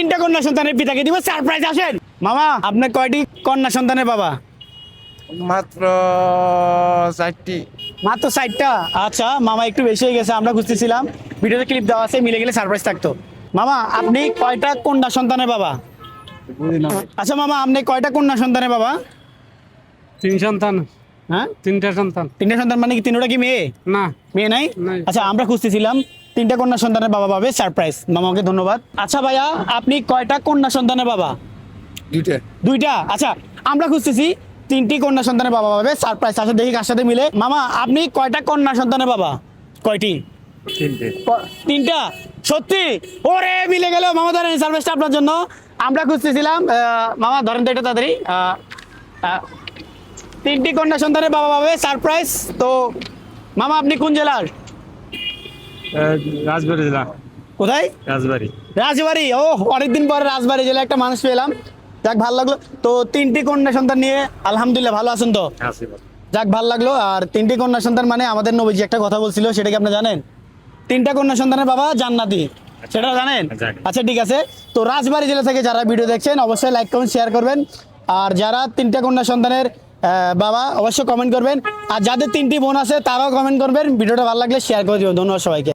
তিনটা কন্যা সন্তানের পিতাকে দিব সারপ্রাইজ। আসেন মামা, আপনার কয়টি কন্যা সন্তানের বাবা? মাত্র 4টি। মাত্র 60টা। আচ্ছা মামা, একটু বেশি হয়ে গেছে, আমরা বুঝতেছিলাম ভিডিওতে ক্লিপ দেওয়া আছে, মিলে গেলে সারপ্রাইজ থাকতো। মামা আপনি কয়টা কন্যা সন্তানের বাবা? আচ্ছা মামা, আপনি কয়টা কন্যা সন্তানের বাবা? 3 সন্তান। হ্যাঁ, 3টা সন্তান। তিনটা সন্তান মানে কি তিনটা কি মেয়ে? না, মেয়ে নাই? নাই। আচ্ছা আমরা খুঁজতেছিলাম তিনটা কন্যা সন্তানের বাবা পাবে সারপ্রাইজ। মামাকে ধন্যবাদ। আচ্ছা ভাইয়া, আপনি কয়টা কন্যা সন্তানের বাবা? 2টা। দুইটা। আচ্ছা আমরা খুঁজতেছি তিনটি কন্যা সন্তানের বাবা পাবে সারপ্রাইজ। আচ্ছা দেখি কার সাথে মিলে। মামা আপনি কয়টা কন্যা সন্তানের বাবা? কয়টি? 3টে। তিনটা। সত্যি? ওরে মিলে গেল। মামা ধরেন সারপ্রাইজটা আপনার জন্য। আমরা খুঁজতেছিলাম মামা ধরেন তো এটা তাড়াতাড়ি। তিনটি কন্যা সন্তানের বাবা পাবে সারপ্রাইজ। তো মামা আপনি কোন জেলার? রাজবাড়ি জেলা। কোথায়? রাজবাড়ি। রাজবাড়ি। ও, অনেকদিন পরে রাজবাড়ি জেলা একটা মানুষ পেলাম। যাক ভালো লাগলো। তো তিনটি কন্যা সন্তান নিয়ে আলহামদুলিল্লাহ ভালো আছেন তো? যাক ভালো লাগলো। আর তিনটি কন্যা সন্তান মানে আমাদের নবীজি একটা কথা বলছিল, সেটা কি আপনি জানেন? তিনটা কন্যা সন্তানের বাবা জান্নাতি, সেটা জানেন? আচ্ছা ঠিক আছে। তো রাজবাড়ি জেলা থেকে যারা ভিডিও দেখছেন অবশ্যই লাইক কমেন্ট শেয়ার করবেন। আর যারা তিনটা কন্যা সন্তানের বাবা অবশ্যই কমেন্ট করবেন। আর যাদের তিনটি বোন আছে তারাও কমেন্ট করবেন। ভিডিওটা ভালো লাগলে শেয়ার করে দিবেন। ধন্যবাদ সবাইকে।